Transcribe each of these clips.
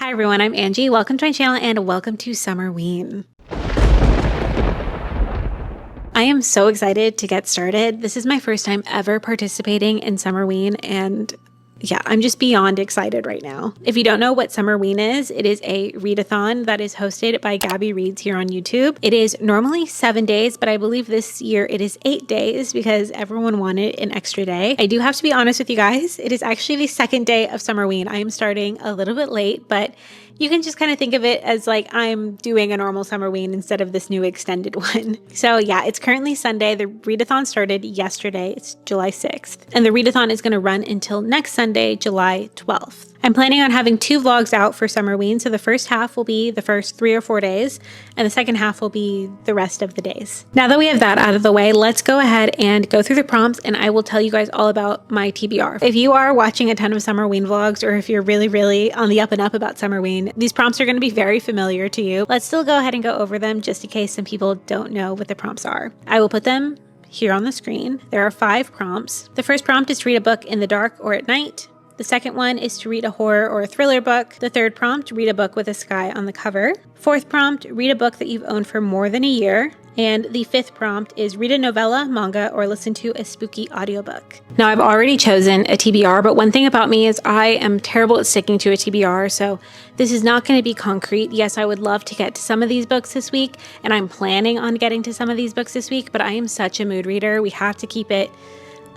Hi everyone, I'm Angie. Welcome to my channel and welcome to Summerween. I am so excited to get started. This is my first time ever participating in Summerween and yeah, I'm just beyond excited right now. If you don't know what Summerween is, it is a readathon that is hosted by Gabby Reads here on YouTube. It is normally 7 days, but I believe this year it is 8 days because everyone wanted an extra day. I do have to be honest with you guys. It is actually the second day of Summerween. I am starting a little bit late, but you can just kind of think of it as like I'm doing a normal Summerween instead of this new extended one. So yeah, it's currently Sunday. The readathon started yesterday. It's July 6th. And the readathon is going to run until next Sunday, July 12th. I'm planning on having 2 vlogs out for Summerween. So the first half will be the first 3 or 4 days, and the second half will be the rest of the days. Now that we have that out of the way, let's go ahead and go through the prompts and I will tell you guys all about my TBR. If you are watching a ton of Summerween vlogs, or if you're really on the up and up about Summerween, these prompts are going to be very familiar to you. Let's still go ahead and go over them just in case some people don't know what the prompts are. I will put them here on the screen. There are 5 prompts. The first prompt is to read a book in the dark or at night. The second one is to read a horror or a thriller book. The third prompt, read a book with a sky on the cover. Fourth prompt, read a book that you've owned for more than a year. And the 5th prompt is read a novella, manga, or listen to a spooky audiobook. Now I've already chosen a TBR, but one thing about me is I am terrible at sticking to a TBR, so this is not going to be concrete. Yes, I would love to get to some of these books this week, and I'm planning on getting to some of these books this week, but I am such a mood reader. We have to keep it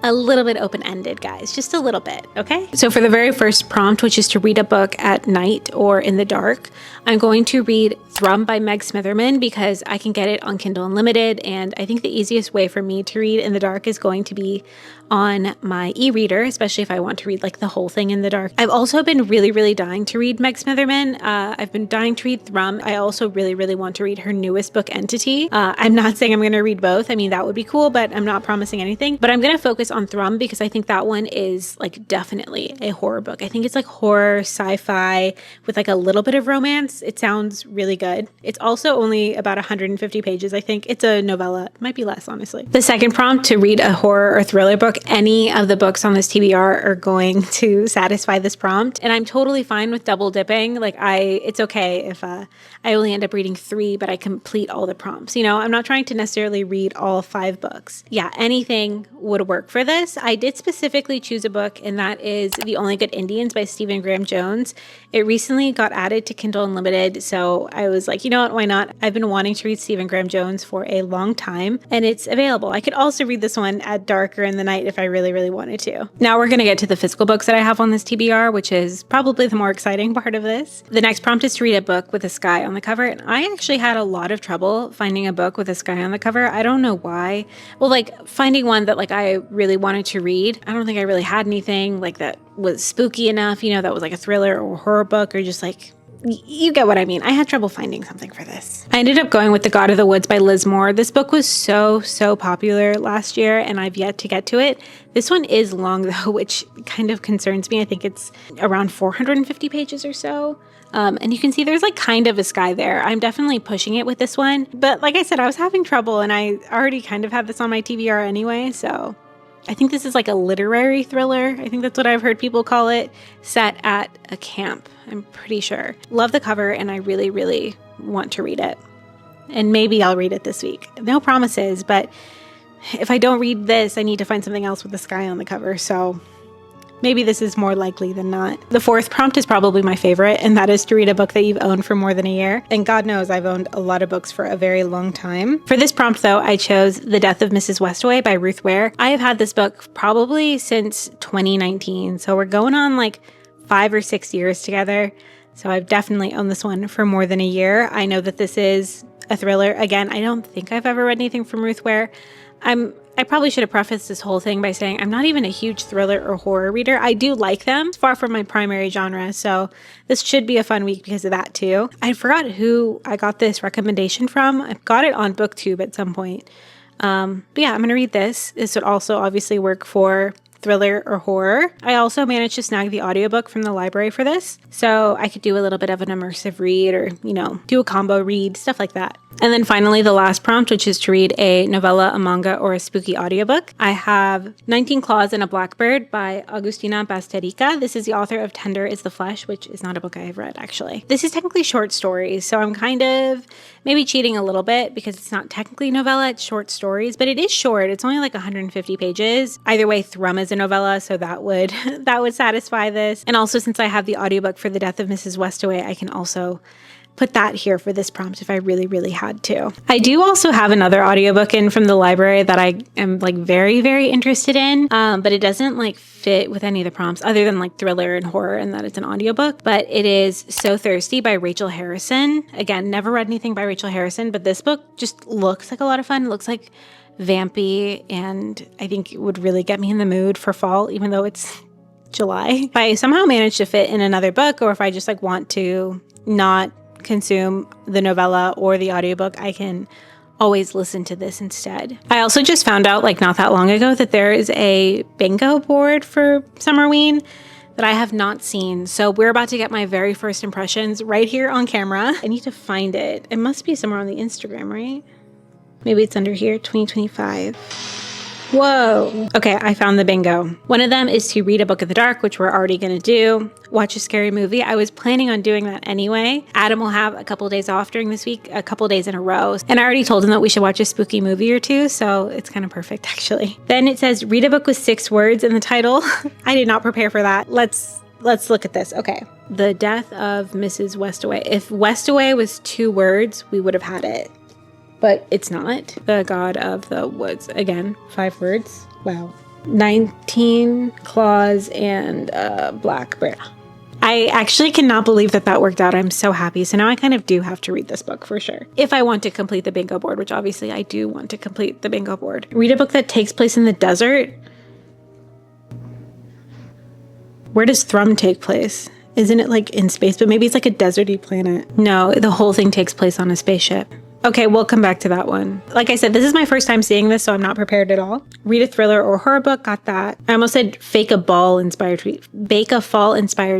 a little bit open-ended, guys, just a little bit, okay? So for the very first prompt, which is to read a book at night or in the dark, I'm going to read Thrum by Meg Smitherman because I can get it on Kindle Unlimited, and I think the easiest way for me to read in the dark is going to be on my e-reader, especially if I want to read like the whole thing in the dark. I've also been really dying to read Meg Smitherman. I've been dying to read Thrum. I also really want to read her newest book, Entity. I'm not saying I'm going to read both. I mean, that would be cool, but I'm not promising anything. But I'm going to focus on Thrum because I think that one is like definitely a horror book. I think it's like horror, sci-fi with like a little bit of romance. It sounds really good. It's also only about 150 pages. I think it's a novella. It might be less, honestly. The second prompt, to read a horror or thriller book. Any of the books on this TBR are going to satisfy this prompt, and I'm totally fine with double dipping. Like it's okay if I only end up reading 3, but I complete all the prompts. You know, I'm not trying to necessarily read all 5 books. Yeah, anything would work for this. I did specifically choose a book, and that is The Only Good Indians by Stephen Graham Jones. It recently got added to Kindle Unlimited, so I was like, you know what, why not? I've been wanting to read Stephen Graham Jones for a long time, and it's available. I could also read this one at dark or in the night if I really wanted to. Now we're going to get to the physical books that I have on this TBR, which is probably the more exciting part of this. The next prompt is to read a book with a sky on the cover, and I actually had a lot of trouble finding a book with a sky on the cover. I don't know why. Well, like finding one that like I really wanted to read. I don't think I really had anything like that was spooky enough, you know, that was like a thriller or horror book, or just like, you get what I mean. I had trouble finding something for this. I ended up going with The God of the Woods by Liz Moore. This book was so popular last year, and I've yet to get to it. This one is long though, which kind of concerns me. I think it's around 450 pages or so. And you can see there's like kind of a sky there. I'm definitely pushing it with this one. But like I said, I was having trouble, and I already kind of had this on my TBR anyway, so I think this is like a literary thriller. I think that's what I've heard people call it, set at a camp. I'm pretty sure. Love the cover, and I really want to read it. And maybe I'll read it this week. No promises, but if I don't read this, I need to find something else with the sky on the cover. So maybe this is more likely than not. The 4th prompt is probably my favorite, and that is to read a book that you've owned for more than a year. And God knows I've owned a lot of books for a very long time. For this prompt though, I chose The Death of Mrs. Westaway by Ruth Ware. I have had this book probably since 2019. So we're going on like 5 or 6 years together. So I've definitely owned this one for more than a year. I know that this is a thriller. Again, I don't think I've ever read anything from Ruth Ware. I probably should have prefaced this whole thing by saying I'm not even a huge thriller or horror reader. I do like them. It's far from my primary genre, so this should be a fun week because of that too. I forgot who I got this recommendation from. I got it on booktube at some point. But yeah, I'm going to read this. This would also obviously work for thriller, or horror. I also managed to snag the audiobook from the library for this, so I could do a little bit of an immersive read or, do a combo read, stuff like that. And then finally, the last prompt, which is to read a novella, a manga, or a spooky audiobook. I have 19 Claws and a Blackbird by Agustina Basterica. This is the author of Tender is the Flesh, which is not a book I have read, actually. This is technically short stories, so I'm kind of maybe cheating a little bit because it's not technically novella, it's short stories, but it is short. It's only like 150 pages. Either way, Thrum is a novella, so that would satisfy this. And also, since I have the audiobook for The Death of Mrs. Westaway, I can also put that here for this prompt if I really, really had to. I do also have another audiobook in from the library that I am like very, very interested in, but it doesn't like fit with any of the prompts other than like thriller and horror and that it's an audiobook. But it is So Thirsty by Rachel Harrison. Again, never read anything by Rachel Harrison, but this book just looks like a lot of fun. It looks like vampy, and I think it would really get me in the mood for fall, even though it's July. If I somehow manage to fit in another book, or if I just like want to not consume the novella or the audiobook, I can always listen to this instead. I also just found out like not that long ago that there is a bingo board for Summerween that I have not seen. So we're about to get my very first impressions right here on camera. I need to find it. It must be somewhere on the Instagram, right? Maybe it's under here, 2025. Whoa. Okay, I found the bingo. One of them is to read a book in the dark, which we're already going to do. Watch a scary movie. I was planning on doing that anyway. Adam will have a couple of days off during this week, a couple of days in a row. And I already told him that we should watch a spooky movie or two, so it's kind of perfect, actually. Then it says, read a book with 6 words in the title. I did not prepare for that. Let's look at this. Okay. The Death of Mrs. Westaway. If Westaway was 2 words, we would have had it. But it's not. The God of the Woods. Again, 5 words. Wow. 19 Claws and a Blackbird. I actually cannot believe that worked out. I'm so happy. So now I kind of do have to read this book for sure. If I want to complete the bingo board, which obviously I do want to complete the bingo board. Read a book that takes place in the desert. Where does Thrum take place? Isn't it like in space? But maybe it's like a deserty planet. No, the whole thing takes place on a spaceship. Okay, we'll come back to that one. Like I said, this is my first time seeing this, so I'm not prepared at all. Read a thriller or horror book, got that. I almost said bake a fall inspired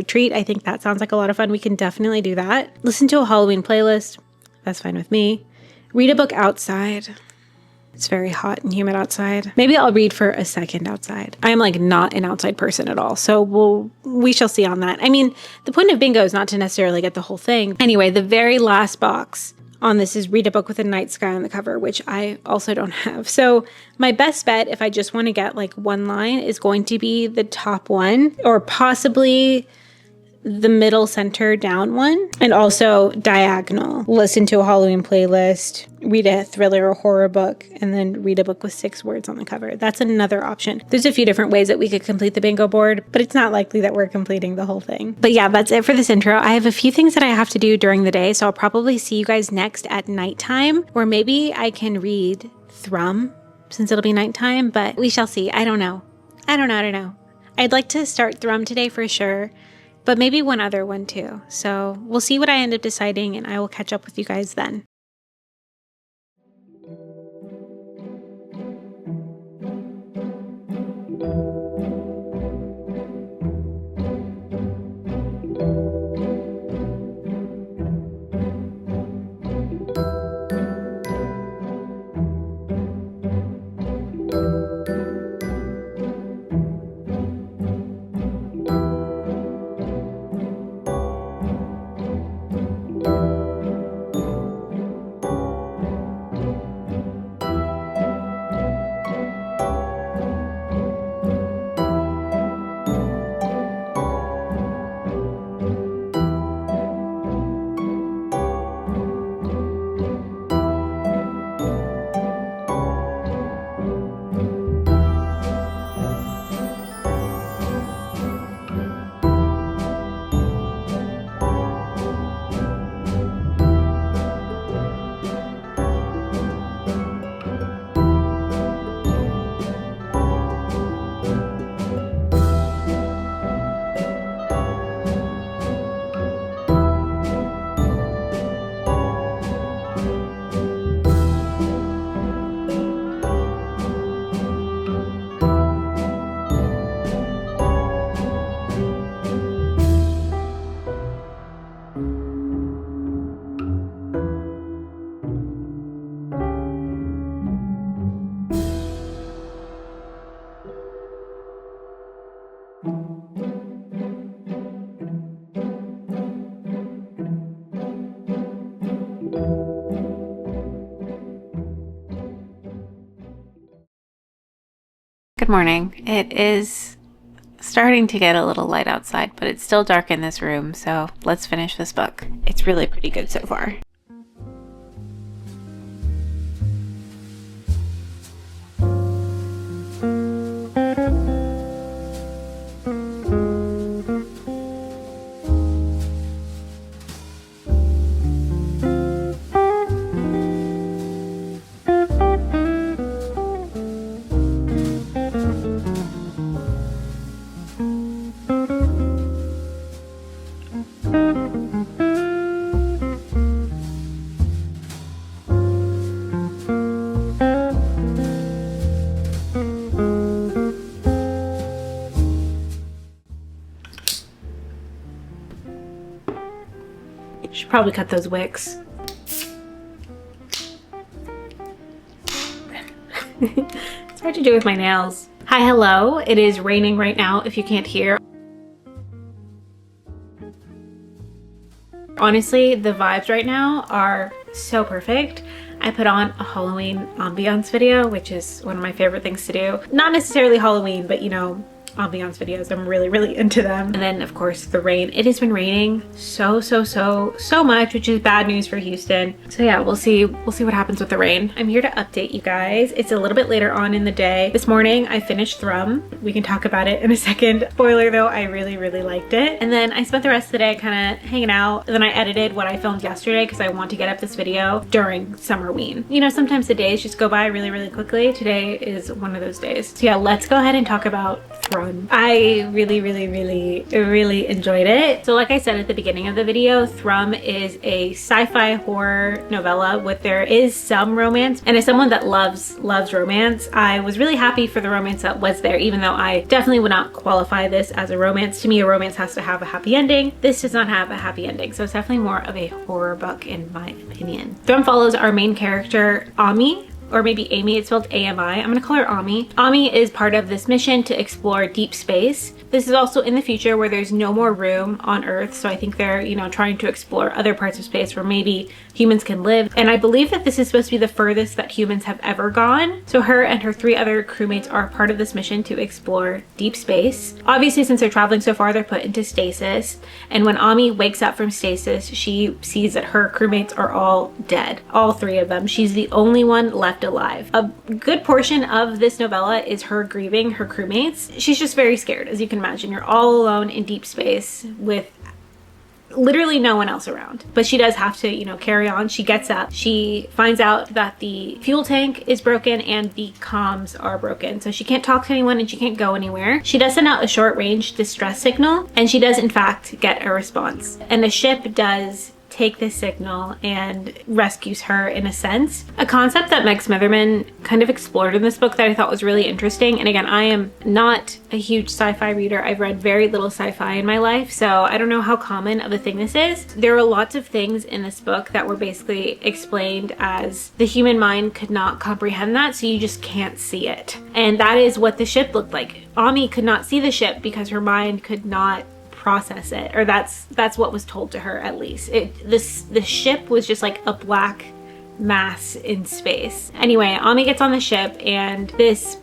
treat. I think that sounds like a lot of fun. We can definitely do that. Listen to a Halloween playlist. That's fine with me. Read a book outside. It's very hot and humid outside. Maybe I'll read for a second outside. I am like not an outside person at all, so we shall see on that. I mean, the point of bingo is not to necessarily get the whole thing. Anyway, the very last box on this is read a book with a night sky on the cover, which I also don't have. So my best bet, if I just want to get like one line, is going to be the top one, or possibly the middle center down one, and also diagonal. Listen to a Halloween playlist, read a thriller or horror book, and then read a book with 6 words on the cover. That's another option. There's a few different ways that we could complete the bingo board, but it's not likely that we're completing the whole thing. But yeah, that's it for this intro. I have a few things that I have to do during the day, so I'll probably see you guys next at nighttime, or maybe I can read Thrum since it'll be nighttime, but we shall see. I don't know. I'd like to start Thrum today for sure, but maybe one other one too. So we'll see what I end up deciding, and I will catch up with you guys then. morning. It is starting to get a little light outside, but it's still dark in this room, so let's finish this book. It's really pretty good so far. Should probably cut those wicks. It's hard to do with my nails. Hi, hello. It is raining right now if you can't hear. Honestly, the vibes right now are so perfect. I put on a Halloween ambiance video, which is one of my favorite things to do. Not necessarily Halloween, but you know, ambiance videos. I'm really into them. And then of course the rain. It has been raining so much, which is bad news for Houston. So yeah, we'll see what happens with the rain. I'm here to update you guys. It's a little bit later on in the day. This morning I finished Thrum. We can talk about it in a second. Spoiler though, I really liked it. And then I spent the rest of the day kind of hanging out. And then I edited what I filmed yesterday because I want to get up this video during summerween. You know, sometimes the days just go by really quickly. Today is one of those days. So yeah, let's go ahead and talk about Thrum. I really enjoyed it. So like I said at the beginning of the video, Thrum is a sci-fi horror novella with there is some romance, and as someone that loves romance, I was really happy for the romance that was there, even though I definitely would not qualify this as a romance. To me, a romance has to have a happy ending. This does not have a happy ending, so it's definitely more of a horror book in my opinion. Thrum follows our main character, Ami, or maybe Amy, it's spelled A-M-I. I'm gonna call her Ami. Ami is part of this mission to explore deep space. This is also in the future where there's no more room on Earth, so I think they're, you know, trying to explore other parts of space where maybe humans can live. And I believe that this is supposed to be the furthest that humans have ever gone. So her and her 3 other crewmates are part of this mission to explore deep space. Obviously, since they're traveling so far, they're put into stasis. And when Ami wakes up from stasis, she sees that her crewmates are all dead. All 3 of them. She's the only one left alive. A good portion of this novella is her grieving her crewmates. She's just very scared, as you can imagine. You're all alone in deep space with literally no one else around, but she does have to, you know, carry on. She gets up, she finds out that the fuel tank is broken and the comms are broken, so she can't talk to anyone and she can't go anywhere. She does send out a short range distress signal, and she does in fact get a response, and the ship does take this signal and rescues her in a sense. A concept that Meg Smitherman kind of explored in this book that I thought was really interesting. And again, I am not a huge sci-fi reader. I've read very little sci-fi in my life, so I don't know how common of a thing this is. There were lots of things in this book that were basically explained as the human mind could not comprehend that, so you just can't see it. And that is what the ship looked like. Ami could not see the ship because her mind could not process it, or that's what was told to her, at least. The ship was just like a black mass in space. Anyway, Ami gets on the ship, and this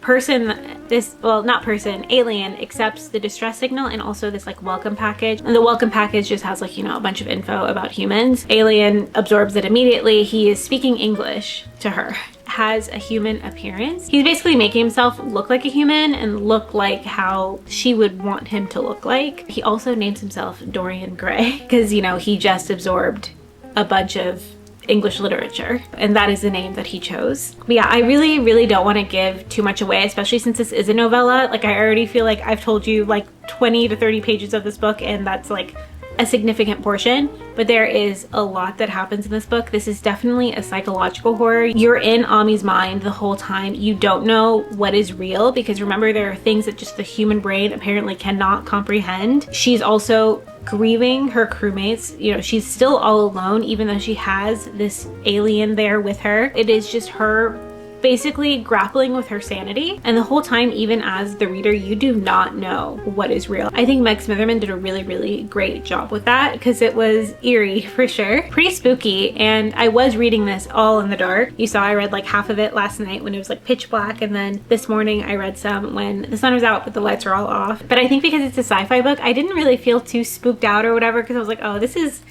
alien accepts the distress signal and also this like welcome package, and the welcome package just has like, you know, a bunch of info about humans. Alien absorbs it immediately. He is speaking English to her, has a human appearance. He's basically making himself look like a human and look like how she would want him to look like. He also names himself Dorian Gray because, you know, he just absorbed a bunch of English literature, and that is the name that he chose. But yeah, I really don't want to give too much away, especially since this is a novella. Like, I already feel like I've told you like 20 to 30 pages of this book, and that's like a significant portion, but there is a lot that happens in this book. This is definitely a psychological horror. You're in Ami's mind the whole time. You don't know what is real, because remember, there are things that just the human brain apparently cannot comprehend. She's also grieving her crewmates. You know, she's still all alone, even though she has this alien there with her. It is just her basically grappling with her sanity. And the whole time, even as the reader, you do not know what is real. I think Meg Smitherman did a really, really great job with that because it was eerie for sure. Pretty spooky. And I was reading this all in the dark. You saw I read like half of it last night when it was like pitch black. And then this morning I read some when the sun was out but the lights are all off. But I think because it's a sci-fi book, I didn't really feel too spooked out or whatever because I was like, oh, this is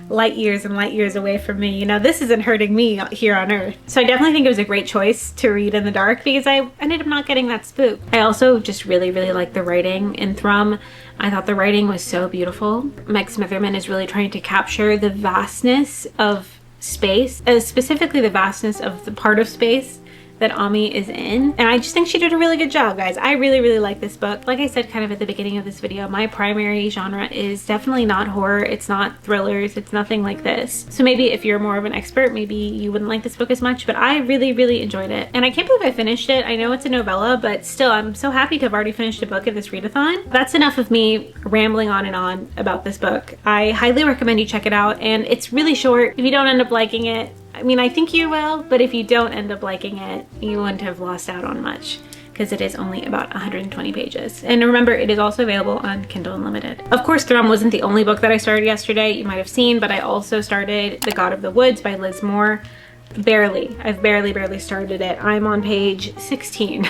light years and light years away from me. You know, this isn't hurting me here on Earth. So I definitely think it was a great choice to read in the dark because I ended up not getting that spook. I also just really, really like the writing in Thrum. I thought the writing was so beautiful. Meg Smitherman is really trying to capture the vastness of space, specifically the vastness of the part of space that Ami is in. And I just think she did a really good job, guys. I really, really like this book. Like I said kind of at the beginning of this video, my primary genre is definitely not horror. It's not thrillers. It's nothing like this. So maybe if you're more of an expert, maybe you wouldn't like this book as much, but I really, really enjoyed it. And I can't believe I finished it. I know it's a novella, but still, I'm so happy to have already finished a book in this readathon. That's enough of me rambling on and on about this book. I highly recommend you check it out, and it's really short. If you don't end up liking it, I mean, I think you will, but if you don't end up liking it, you wouldn't have lost out on much because it is only about 120 pages. And remember, it is also available on Kindle Unlimited. Of course, Thrum wasn't the only book that I started yesterday, you might have seen, but I also started The God of the Woods by Liz Moore. Barely. I've barely started it. I'm on page 16.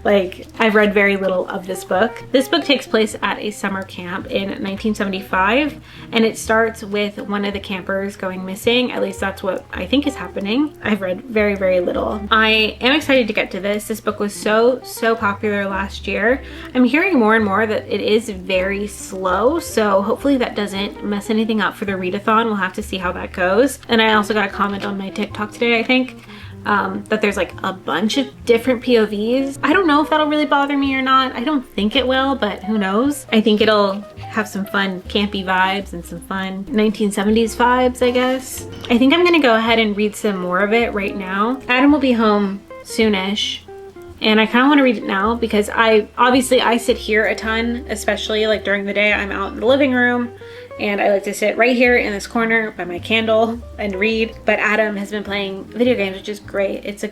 Like, I've read very little of this book. This book takes place at a summer camp in 1975, and it starts with one of the campers going missing. At least that's what I think is happening. I've read very, very little. I am excited to get to this. This book was so popular last year. I'm hearing more and more that it is very slow, so hopefully that doesn't mess anything up for the readathon. We'll have to see how that goes. And I also got a comment on my TikTok today, I think, that there's like a bunch of different POVs. I don't know if that'll really bother me or not. I don't think it will, but who knows? I think it'll have some fun campy vibes and some fun 1970s vibes, I guess. I think I'm gonna go ahead and read some more of it right now. Adam will be home soonish, and I kind of want to read it now because I sit here a ton, especially like during the day. I'm out in the living room and I like to sit right here in this corner by my candle and read. But Adam has been playing video games, which is great. It's a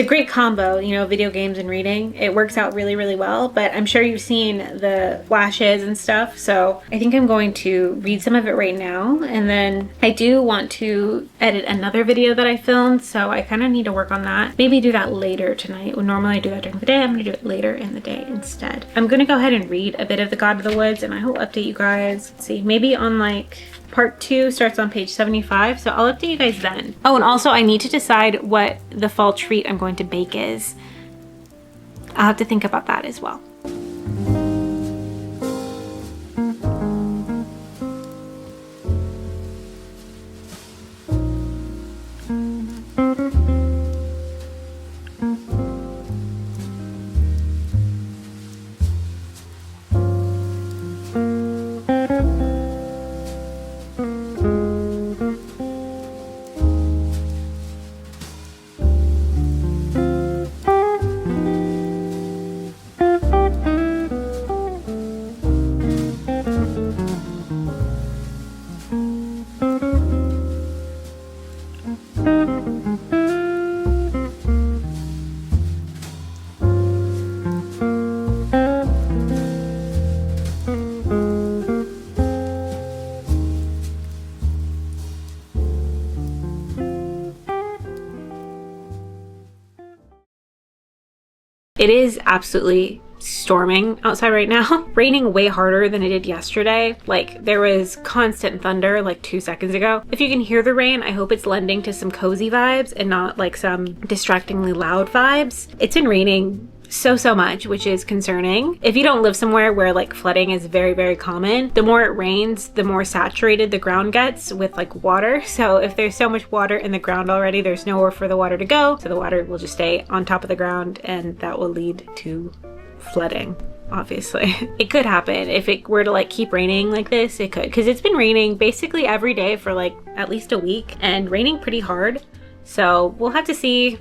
great combo, you know, video games and reading. It works out really, really well, but I'm sure you've seen the flashes and stuff. So I think I'm going to read some of it right now. And then I do want to edit another video that I filmed. So I kind of need to work on that. Maybe do that later tonight. When normally I do that during the day, I'm gonna do it later in the day instead. I'm gonna go ahead and read a bit of The God of the Woods, and I will update you guys. Let's see, maybe on like part 2 starts on page 75, so I'll update you guys then. Oh, and also I need to decide what the fall treat I'm going to bake is. I'll have to think about that as well. It is absolutely storming outside right now. Raining way harder than it did yesterday. Like, there was constant thunder like 2 seconds ago. If you can hear the rain, I hope it's lending to some cozy vibes and not like some distractingly loud vibes. It's been raining so much, which is concerning. If you don't live somewhere where like flooding is very, very common, the more it rains, the more saturated the ground gets with like water. So if there's so much water in the ground already, there's nowhere for the water to go. So the water will just stay on top of the ground, and that will lead to flooding. Obviously, it could happen if it were to like keep raining like this. It could, because it's been raining basically every day for like at least a week, and raining pretty hard. So we'll have to see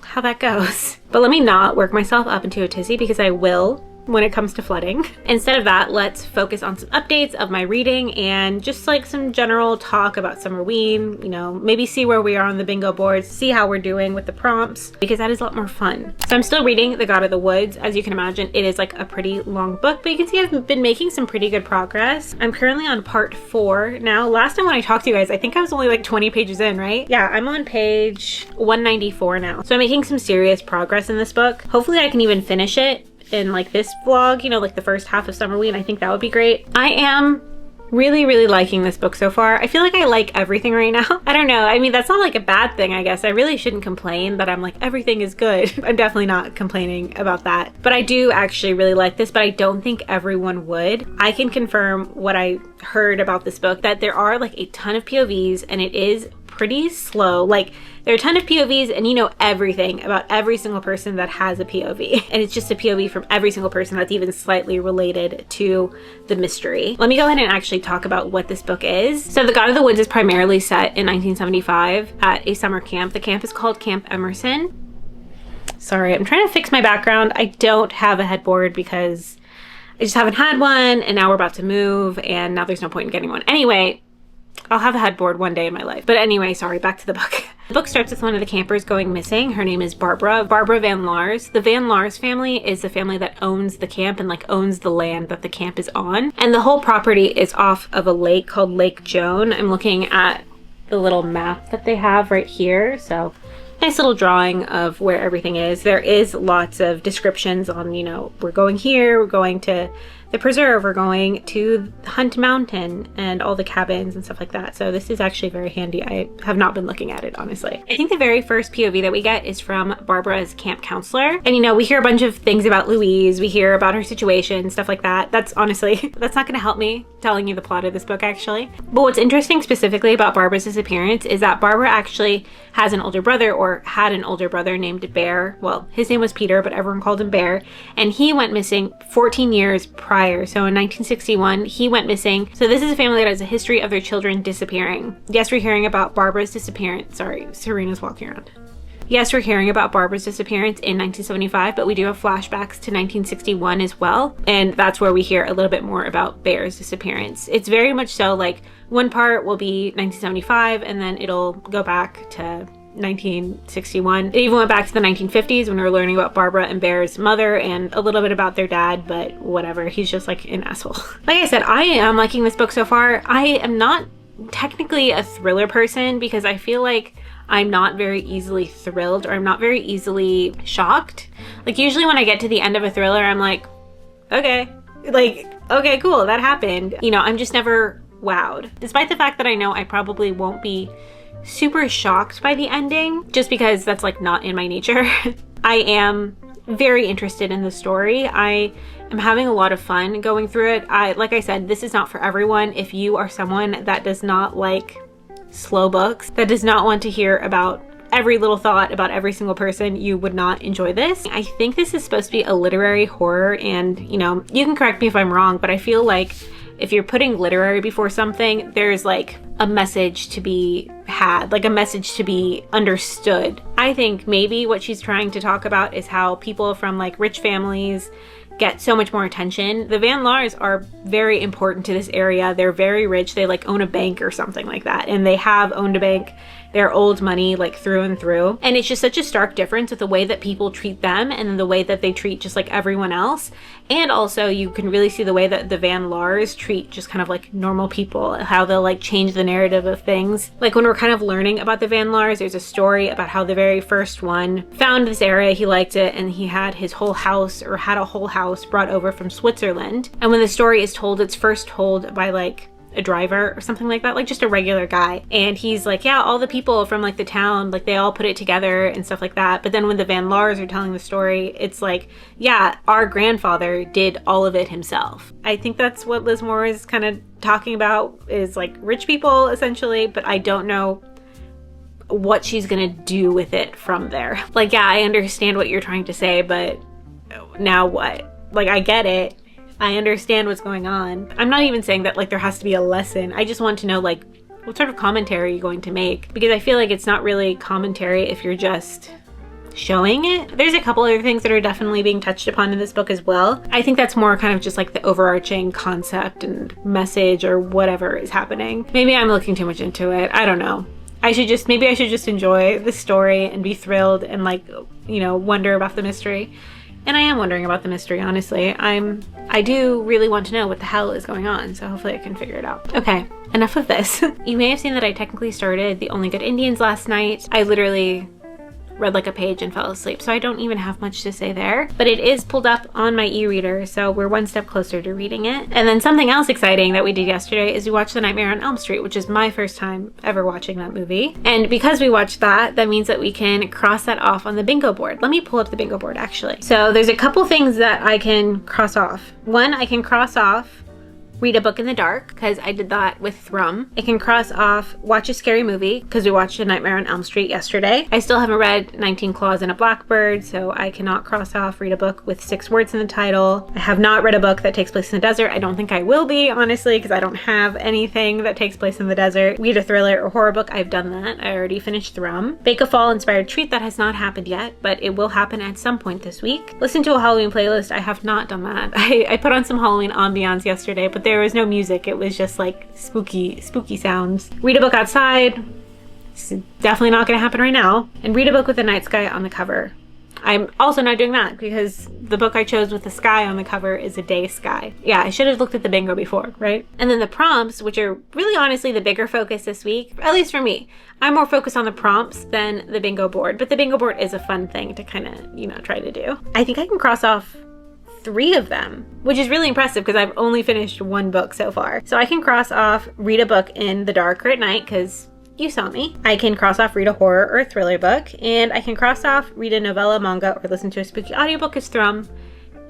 how that goes. But let me not work myself up into a tizzy, because I will when it comes to flooding. Instead of that, let's focus on some updates of my reading and just like some general talk about summerween, you know, maybe see where we are on the bingo boards, see how we're doing with the prompts, because that is a lot more fun. So I'm still reading The God of the Woods. As you can imagine, it is like a pretty long book, but you can see I've been making some pretty good progress. I'm currently on part 4 now. Last time when I talked to you guys, I think I was only like 20 pages in, right? Yeah, I'm on page 194 now. So I'm making some serious progress in this book. Hopefully I can even finish it in like this vlog, you know, like the first half of Summerween. I think that would be great. I am really liking this book so far. I feel like I like everything right now. I don't know. I mean, that's not like a bad thing, I guess. I really shouldn't complain that I'm like, everything is good. I'm definitely not complaining about that. But I do actually really like this, but I don't think everyone would. I can confirm what I heard about this book, that there are like a ton of POVs and it is pretty slow. Like, there are a ton of POVs and you know everything about every single person that has a POV. And it's just a POV from every single person that's even slightly related to the mystery. Let me go ahead and actually talk about what this book is. So The God of the Woods is primarily set in 1975 at a summer camp. The camp is called Camp Emerson. Sorry, I'm trying to fix my background. I don't have a headboard because I just haven't had one, and now we're about to move and now there's no point in getting one. Anyway, I'll have a headboard one day in my life. But anyway, sorry, back to the book. The book starts with one of the campers going missing. Her name is Barbara Van Lars. The Van Lars family is the family that owns the camp and like owns the land that the camp is on. And the whole property is off of a lake called Lake Joan. I'm looking at the little map that they have right here. So nice little drawing of where everything is. There is lots of descriptions on, you know, we're going here, we're going to the preserve, we're going to Hunt Mountain and all the cabins and stuff like that. So this is actually very handy. I have not been looking at it, honestly. I think the very first POV that we get is from Barbara's camp counselor. And you know, we hear a bunch of things about Louise, we hear about her situation, stuff like that. That's honestly, that's not gonna help me telling you the plot of this book actually. But what's interesting specifically about Barbara's disappearance is that Barbara actually has an older brother, or had an older brother named Bear. Well, his name was Peter, but everyone called him Bear. And he went missing 14 years prior. So in 1961, he went missing. So this is a family that has a history of their children disappearing. Yes, we're hearing about Barbara's disappearance. Sorry, Serena's walking around. Yes, we're hearing about Barbara's disappearance in 1975, but we do have flashbacks to 1961 as well. And that's where we hear a little bit more about Bear's disappearance. It's very much so like one part will be 1975 and then it'll go back to 1961. It even went back to the 1950s when we were learning about Barbara and Bear's mother and a little bit about their dad, but whatever, he's just like an asshole. Like I said, I am liking this book so far. I am not technically a thriller person because I feel like I'm not very easily thrilled, or I'm not very easily shocked. Like usually when I get to the end of a thriller, I'm like, okay, cool, that happened. You know, I'm just never wowed. Despite the fact that I know I probably won't be super shocked by the ending, just because that's like not in my nature. I am very interested in the story. I am having a lot of fun going through it. Like I said, this is not for everyone. If you are someone that does not like slow books, that does not want to hear about every little thought about every single person, you would not enjoy this. I think this is supposed to be a literary horror, and you know, you can correct me if I'm wrong, but I feel like if you're putting literary before something, there's like a message to be had, like a message to be understood. I think maybe what she's trying to talk about is how people from like rich families get so much more attention. The Van Lars are very important to this area. They're very rich. They like own a bank or something like that. And they have owned a bank. They're old money like through and through. And it's just such a stark difference with the way that people treat them and then the way that they treat just like everyone else. And also you can really see the way that the Van Lars treat just kind of like normal people, how they'll like change the narrative of things. Like when we're kind of learning about the Van Lars, there's a story about how the very first one found this area, he liked it, and he had his whole house, or had a whole house brought over from Switzerland. And when the story is told, it's first told by like a driver or something like that, like just a regular guy. And he's like, yeah, all the people from like the town, like they all put it together and stuff like that. But then when the Van Lars are telling the story, it's like, yeah, our grandfather did all of it himself. I think that's what Liz Moore is kind of talking about, is like rich people essentially, but I don't know what she's gonna do with it from there. Like, yeah, I understand what you're trying to say, but now what? Like, I get it. I understand what's going on. I'm not even saying that like there has to be a lesson. I just want to know like what sort of commentary are you going to make? Because I feel like it's not really commentary if you're just showing it. There's a couple other things that are definitely being touched upon in this book as well. I think that's more kind of just like the overarching concept and message or whatever is happening. Maybe I'm looking too much into it. I don't know. Maybe I should just enjoy the story and be thrilled and like, you know, wonder about the mystery. And I am wondering about the mystery, honestly. I do really want to know what the hell is going on, so hopefully I can figure it out. Okay, enough of this. You may have seen that I technically started The Only Good Indians last night. I literally read like a page and fell asleep, so I don't even have much to say there. But it is pulled up on my e-reader, so we're one step closer to reading it. And then something else exciting that we did yesterday is we watched The Nightmare on Elm Street, which is my first time ever watching that movie. And because we watched that, that means that we can cross that off on the bingo board. Let me pull up the bingo board actually. So there's a couple things that I can cross off. One, I can cross off read a book in the dark, because I did that with Thrum. I can cross off watch a scary movie, because we watched A Nightmare on Elm Street yesterday. I still haven't read 19 Claws and a Blackbird, so I cannot cross off read a book with 6 words in the title. I have not read a book that takes place in the desert. I don't think I will be, honestly, because I don't have anything that takes place in the desert. Read a thriller or horror book. I've done that. I already finished Thrum. Bake a fall inspired treat. That has not happened yet, but it will happen at some point this week. Listen to a Halloween playlist. I have not done that. I put on some Halloween ambiance yesterday, but there was no music. It was just like spooky sounds. Read a book outside. It's definitely not going to happen right now. And read a book with a night sky on the cover. I'm also not doing that because the book I chose with the sky on the cover is a day sky. Yeah, I should have looked at the bingo before, right? And then the prompts, which are really honestly the bigger focus this week, at least for me. I'm more focused on the prompts than the bingo board, but the bingo board is a fun thing to kind of, you know, try to do. I think I can cross off 3 of them, which is really impressive because I've only finished 1 book so far. So I can cross off read a book in the dark or at night because you saw me. I can cross off read a horror or a thriller book, and I can cross off read a novella, manga, or listen to a spooky audiobook because Thrum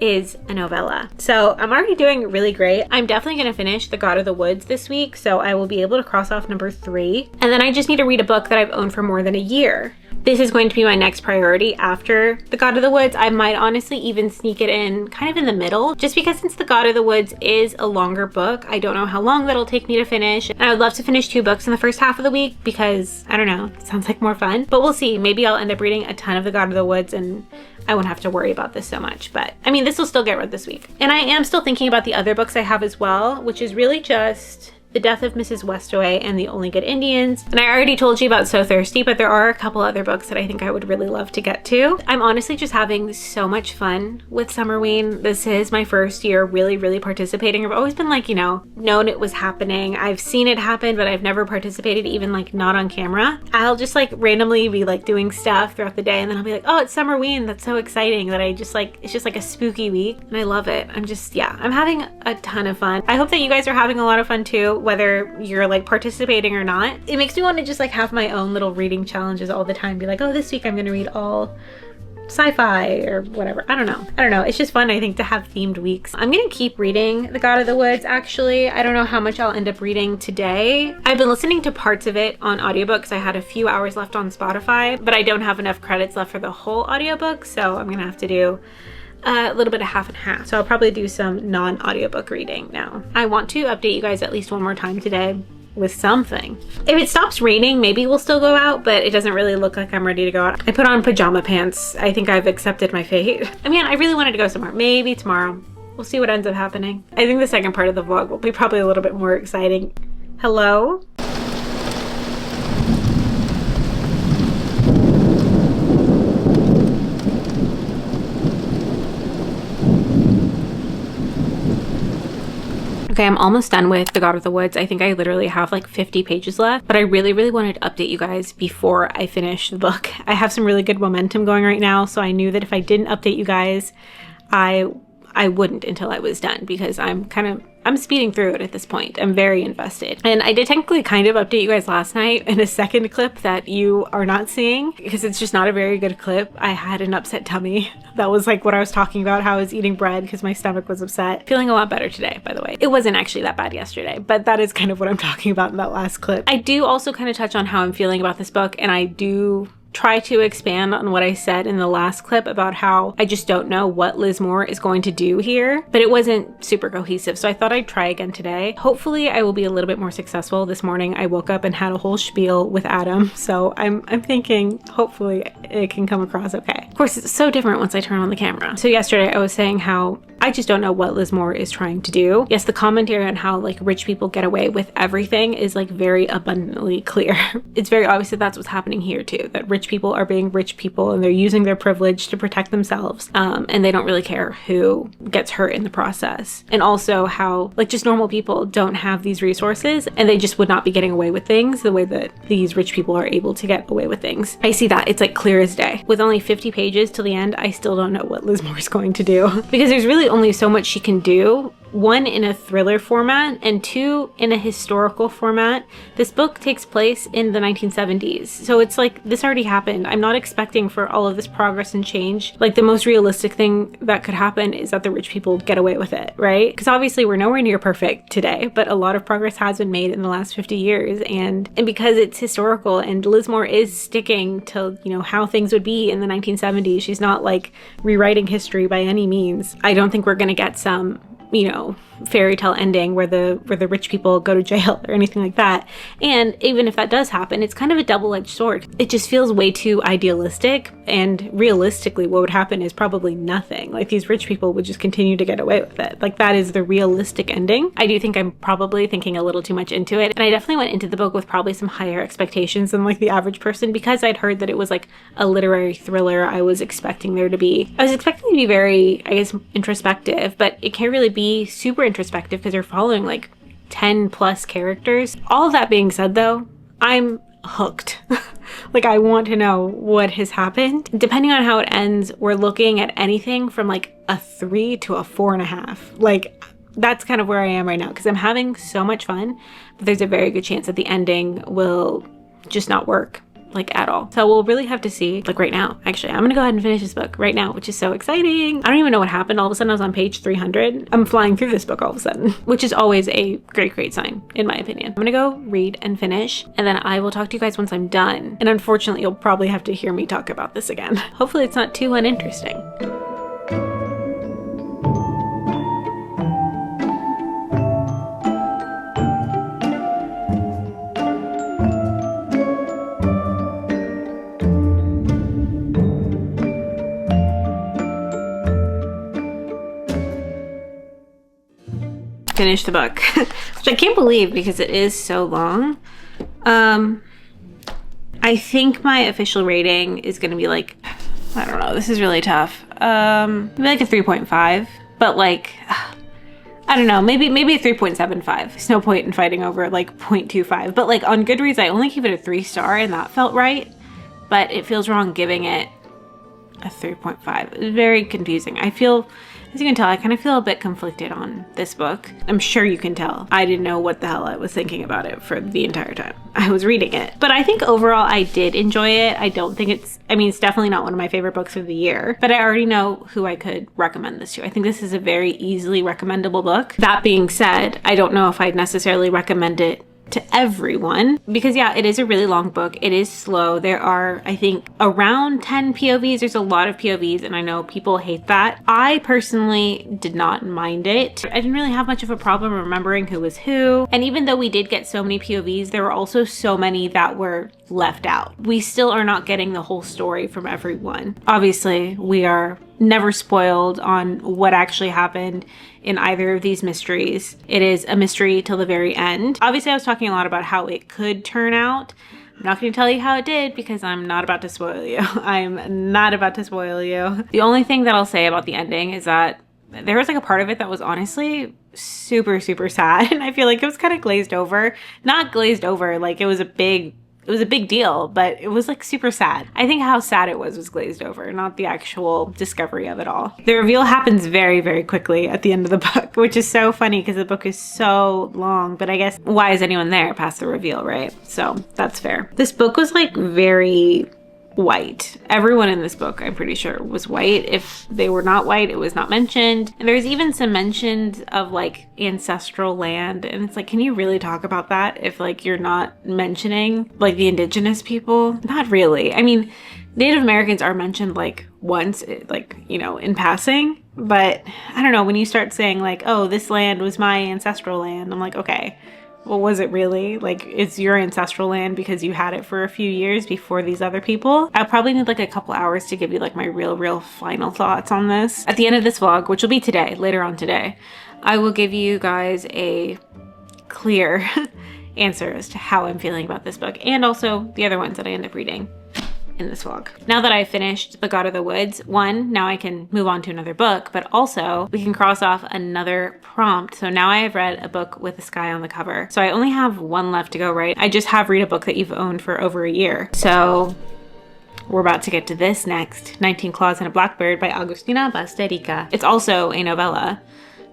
is a novella. So I'm already doing really great. I'm definitely going to finish The God of the Woods this week, so I will be able to cross off number 3. And then I just need to read a book that I've owned for more than a year. This is going to be my next priority after The God of the Woods. I might honestly even sneak it in kind of in the middle, just because since The God of the Woods is a longer book, I don't know how long that'll take me to finish. And I would love to finish 2 books in the first half of the week because, I don't know, it sounds like more fun. But we'll see. Maybe I'll end up reading a ton of The God of the Woods and I won't have to worry about this so much. But I mean, this will still get read this week. And I am still thinking about the other books I have as well, which is really just The Death of Mrs. Westaway and The Only Good Indians. And I already told you about So Thirsty, but there are a couple other books that I think I would really love to get to. I'm honestly just having so much fun with Summerween. This is my first year really participating. I've always been like, you know, known it was happening. I've seen it happen, but I've never participated, even like not on camera. I'll just like randomly be like doing stuff throughout the day and then I'll be like, oh, it's Summerween. That's so exciting that I just like, it's just like a spooky week and I love it. I'm having a ton of fun. I hope that you guys are having a lot of fun too, whether you're like participating or not. It makes me want to just like have my own little reading challenges all the time. Be like, oh, this week I'm gonna read all sci-fi or whatever. I don't know. It's just fun, I think, to have themed weeks. I'm gonna keep reading The God of the Woods, actually. I don't know how much I'll end up reading today. I've been listening to parts of it on audiobooks. I had a few hours left on Spotify, but I don't have enough credits left for the whole audiobook, so I'm gonna have to do a little bit of half and half. So I'll probably do some non-audiobook reading now. I want to update you guys at least one more time today with something. If it stops raining, maybe we'll still go out, but it doesn't really look like I'm ready to go out. I put on pajama pants. I think I've accepted my fate. I mean, I really wanted to go somewhere. Maybe tomorrow. We'll see what ends up happening. I think the second part of the vlog will be probably a little bit more exciting. Hello? Okay, I'm almost done with The God of the Woods. I think I literally have like 50 pages left, but I really wanted to update you guys before I finish the book. I have some really good momentum going right now, so I knew that if I didn't update you guys, I wouldn't until I was done because I'm speeding through it at this point. I'm very invested. And I did technically kind of update you guys last night in a second clip that you are not seeing because it's just not a very good clip. I had an upset tummy. That was like what I was talking about, how I was eating bread because my stomach was upset. Feeling a lot better today, by the way. It wasn't actually that bad yesterday, but that is kind of what I'm talking about in that last clip. I do also kind of touch on how I'm feeling about this book, and I do try to expand on what I said in the last clip about how I just don't know what Liz Moore is going to do here, but it wasn't super cohesive. So I thought I'd try again today. Hopefully I will be a little bit more successful. This morning I woke up and had a whole spiel with Adam. So I'm thinking hopefully it can come across okay. Of course, it's so different once I turn on the camera. So yesterday I was saying how I just don't know what Liz Moore is trying to do. Yes, the commentary on how like rich people get away with everything is like very abundantly clear. It's very obvious that that's what's happening here too, that rich people are being rich people and they're using their privilege to protect themselves, and they don't really care who gets hurt in the process. And also how like just normal people don't have these resources and they just would not be getting away with things the way that these rich people are able to get away with things. I see that. It's like clear as day. With only 50 pages till the end, I still don't know what Liz Moore is going to do because there's really only so much she can do. One, in a thriller format, and two, in a historical format. This book takes place in the 1970s. So it's like, this already happened. I'm not expecting for all of this progress and change. Like the most realistic thing that could happen is that the rich people get away with it, right? Because obviously we're nowhere near perfect today, but a lot of progress has been made in the last 50 years. And because it's historical and Liz Moore is sticking to, you know, how things would be in the 1970s. She's not like rewriting history by any means. I don't think we're going to get some, you know, fairy tale ending where the rich people go to jail or anything like that. And even if that does happen, it's kind of a double-edged sword. It just feels way too idealistic, and realistically what would happen is probably nothing. Like these rich people would just continue to get away with it. Like that is the realistic ending. I do think I'm probably thinking a little too much into it, and I definitely went into the book with probably some higher expectations than like the average person because I'd heard that it was like a literary thriller. I was expecting to be very, I guess, introspective, but it can't really be super introspective because you're following like 10 plus characters. All of that being said though, I'm hooked. Like I want to know what has happened. Depending on how it ends, we're looking at anything from like a 3 to a 4.5. Like that's kind of where I am right now because I'm having so much fun, but there's a very good chance that the ending will just not work like at all. So we'll really have to see. Like right now, actually, I'm gonna go ahead and finish this book right now, which is so exciting. I don't even know what happened. All of a sudden I was on page 300. I'm flying through this book all of a sudden, which is always a great sign in my opinion. I'm gonna go read and finish, and then I will talk to you guys once I'm done. And unfortunately, you'll probably have to hear me talk about this again. Hopefully it's not too uninteresting. Finish the book, which I can't believe because it is so long. I think my official rating is going to be like, I don't know, this is really tough. Maybe like a 3.5, but like, I don't know, maybe a 3.75. There's no point in fighting over like 0.25, but like on Goodreads, I only give it a 3-star and that felt right, but it feels wrong giving it a 3.5. It's very confusing. I feel, as you can tell, I kind of feel a bit conflicted on this book. I'm sure you can tell. I didn't know what the hell I was thinking about it for the entire time I was reading it. But I think overall I did enjoy it. I don't think it's definitely not one of my favorite books of the year, but I already know who I could recommend this to. I think this is a very easily recommendable book. That being said, I don't know if I'd necessarily recommend it to everyone because yeah, it is a really long book. It is slow. There are, I think, around 10 POVs. There's a lot of POVs and I know people hate that. I personally did not mind it. I didn't really have much of a problem remembering who was who. And even though we did get so many POVs, there were also so many that were left out. We still are not getting the whole story from everyone. Obviously, we are never spoiled on what actually happened in either of these mysteries. It is a mystery till the very end. Obviously, I was talking a lot about how it could turn out. I'm not going to tell you how it did because I'm not about to spoil you. I'm not about to spoil you. The only thing that I'll say about the ending is that there was like a part of it that was honestly super sad. And I feel like it was kind of glazed over. Not glazed over, like it was a big deal, but it was like super sad. I think how sad it was glazed over, not the actual discovery of it all. The reveal happens very quickly at the end of the book, which is so funny because the book is so long, but I guess why is anyone there past the reveal, right? So that's fair. This book was like very white. Everyone in this book, I'm pretty sure, was white. If they were not white, it was not mentioned. And there's even some mentions of like ancestral land. And it's like, can you really talk about that if like you're not mentioning like the indigenous people? Not really. I mean, Native Americans are mentioned like once, like, you know, in passing. But I don't know, when you start saying like, oh, this land was my ancestral land, I'm like, okay, well, was it really? Like, it's your ancestral land because you had it for a few years before these other people? I'll probably need like a couple hours to give you like my real final thoughts on this. At the end of this vlog, which will be today, later on today, I will give you guys a clear answer as to how I'm feeling about this book and also the other ones that I end up reading in this vlog. Now that I've finished The God of the Woods, one, now I can move on to another book, but also we can cross off another prompt. So now I have read a book with the sky on the cover. So I only have one left to go, right? I just have read a book that you've owned for over a year. So we're about to get to this next, 19 Claws and a Blackbird by Agustina Basterica. It's also a novella,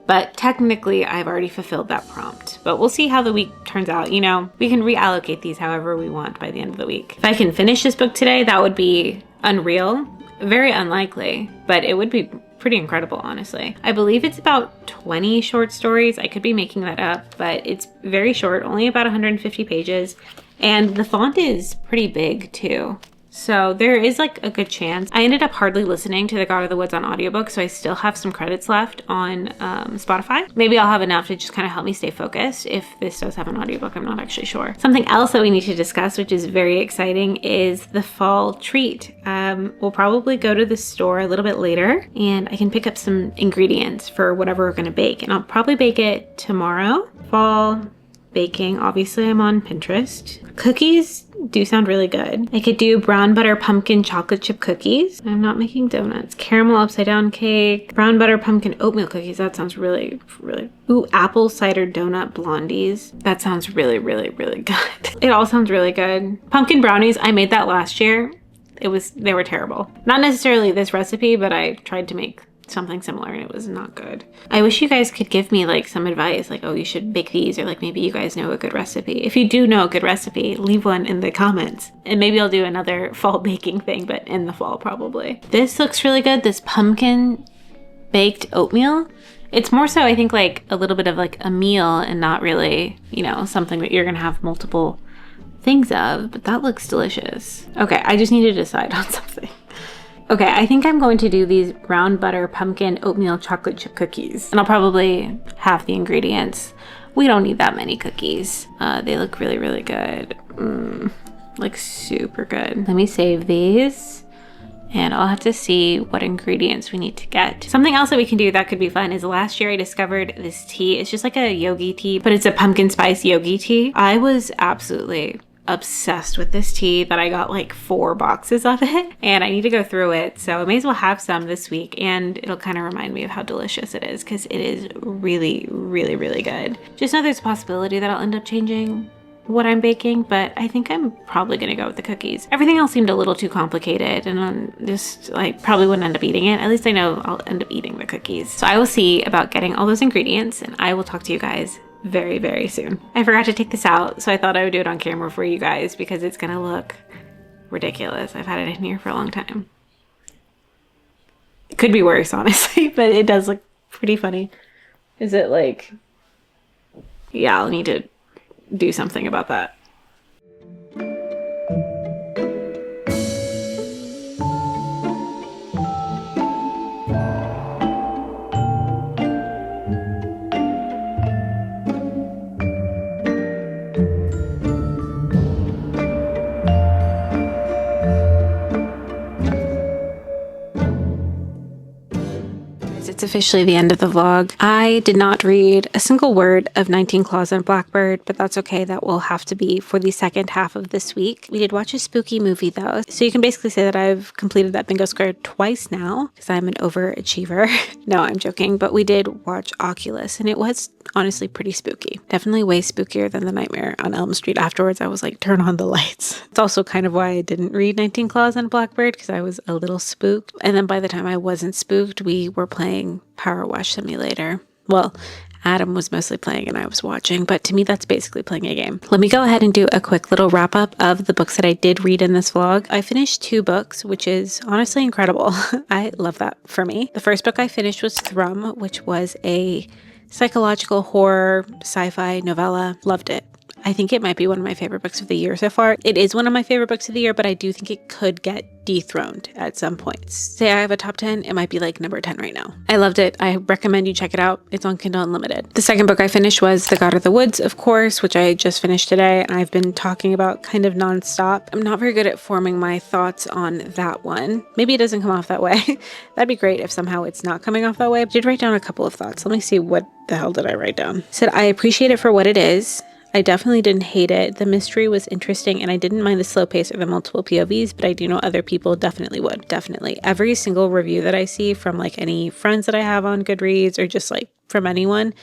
but technically I've already fulfilled that prompt. But we'll see how the week turns out. You know, we can reallocate these however we want by the end of the week. If I can finish this book today, that would be unreal. Very unlikely, but it would be pretty incredible, honestly. I believe it's about 20 short stories. I could be making that up, but it's very short, only about 150 pages. And the font is pretty big too. So there is like a good chance. I ended up hardly listening to The God of the Woods on audiobook, so I still have some credits left on Spotify. Maybe I'll have enough to just kind of help me stay focused if this does have an audiobook. I'm not actually sure. Something else that we need to discuss, which is very exciting, is the fall treat. We'll probably go to the store a little bit later and I can pick up some ingredients for whatever we're gonna bake. And I'll probably bake it tomorrow. Fall baking, obviously I'm on Pinterest. Cookies do sound really good. I could do brown butter pumpkin chocolate chip cookies. I'm not making donuts. Caramel upside down cake. Brown butter pumpkin oatmeal cookies. That sounds really. Ooh, apple cider donut blondies. That sounds really good. It all sounds really good. Pumpkin brownies. I made that last year. They were terrible. Not necessarily this recipe, but I tried to make something similar and it was not good. I wish you guys could give me like some advice, like, oh, you should bake these, or like maybe you guys know a good recipe. If you do know a good recipe, leave one in the comments and maybe I'll do another fall baking thing, but in the fall probably. This looks really good. This pumpkin baked oatmeal. It's more so, I think, like a little bit of like a meal and not really, you know, something that you're gonna have multiple things of, but that looks delicious. Okay, I just need to decide on something. Okay, I think I'm going to do these brown butter pumpkin oatmeal chocolate chip cookies. And I'll probably have the ingredients. We don't need that many cookies. They look really good. Like super good. Let me save these. And I'll have to see what ingredients we need to get. Something else that we can do that could be fun is last year I discovered this tea. It's just like a yogi tea, but it's a pumpkin spice yogi tea. I was absolutely obsessed with this tea that I got like 4 boxes of it and I need to go through it, so I may as well have some this week and it'll kind of remind me of how delicious it is because it is really good. Just know there's a possibility that I'll end up changing what I'm baking, but I think I'm probably gonna go with the cookies. Everything else seemed a little too complicated and I'm just like probably wouldn't end up eating it. At least I know I'll end up eating the cookies. So I will see about getting all those ingredients and I will talk to you guys very soon. I forgot to take this out, so I thought I would do it on camera for you guys because it's gonna look ridiculous. I've had it in here for a long time. It could be worse, honestly, but it does look pretty funny. Is it like... Yeah, I'll need to do something about that. It's officially the end of the vlog. I did not read a single word of 19 Claws and a Blackbird, but that's okay. That will have to be for the second half of this week. We did watch a spooky movie though, so you can basically say that I've completed that bingo square twice now because I'm an overachiever. No, I'm joking, but we did watch Oculus and it was honestly pretty spooky. Definitely way spookier than The Nightmare on Elm Street. Afterwards, I was like, turn on the lights. It's also kind of why I didn't read 19 Claws and a Blackbird because I was a little spooked. And then by the time I wasn't spooked, we were playing Power Wash Simulator. Well, Adam was mostly playing and I was watching, but to me, that's basically playing a game. Let me go ahead and do a quick little wrap up of the books that I did read in this vlog. I finished 2 books, which is honestly incredible. I love that for me. The first book I finished was Thrum, which was a psychological horror sci-fi novella. Loved it. I think it might be one of my favorite books of the year so far. It is one of my favorite books of the year, but I do think it could get dethroned at some points. Say I have a top 10, it might be like number 10 right now. I loved it. I recommend you check it out. It's on Kindle Unlimited. The second book I finished was The God of the Woods, of course, which I just finished today, and I've been talking about kind of nonstop. I'm not very good at forming my thoughts on that one. Maybe it doesn't come off that way. That'd be great if somehow it's not coming off that way. I did write down a couple of thoughts. Let me see, what the hell did I write down? Said, I appreciate it for what it is. I definitely didn't hate it. The mystery was interesting and I didn't mind the slow pace or the multiple POVs, but I do know other people definitely would. Definitely. Every single review that I see from like any friends that I have on Goodreads or just like from anyone,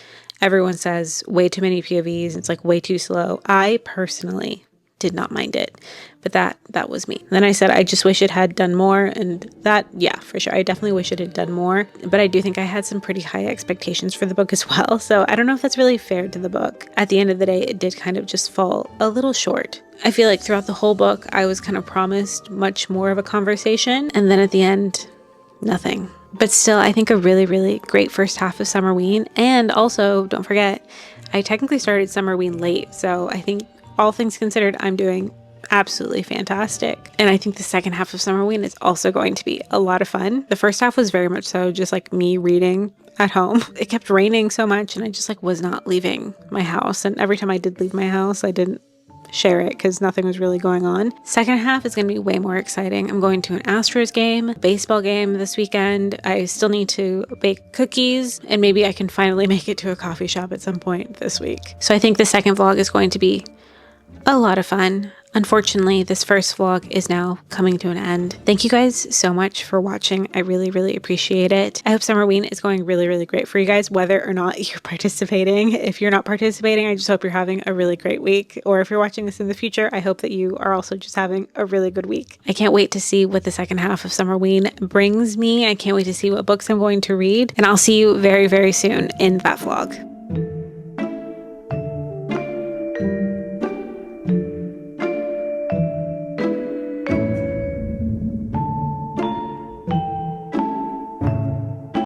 everyone says way too many POVs. It's like way too slow. I personally did not mind it, but that was me. Then I said, I just wish it had done more, and that, yeah, for sure. I definitely wish it had done more, but I do think I had some pretty high expectations for the book as well. So I don't know if that's really fair to the book. At the end of the day, it did kind of just fall a little short. I feel like throughout the whole book, I was kind of promised much more of a conversation, and then at the end, nothing. But still, I think a really, really great first half of Summerween. And also, don't forget, I technically started Summerween late, so I think all things considered, I'm doing absolutely fantastic. And I think the second half of Summerween is also going to be a lot of fun. The first half was very much so just like me reading at home. It kept raining so much and I just like was not leaving my house. And every time I did leave my house, I didn't share it because nothing was really going on. Second half is going to be way more exciting. I'm going to an Astros game, baseball game this weekend. I still need to bake cookies and maybe I can finally make it to a coffee shop at some point this week. So I think the second vlog is going to be a lot of fun. Unfortunately, this first vlog is now coming to an end. Thank you guys so much for watching. I really, really appreciate it. I hope Summerween is going really, really great for you guys, whether or not you're participating. If you're not participating, I just hope you're having a really great week. Or if you're watching this in the future, I hope that you are also just having a really good week. I can't wait to see what the second half of Summerween brings me. I can't wait to see what books I'm going to read. And I'll see you very, very soon in that vlog.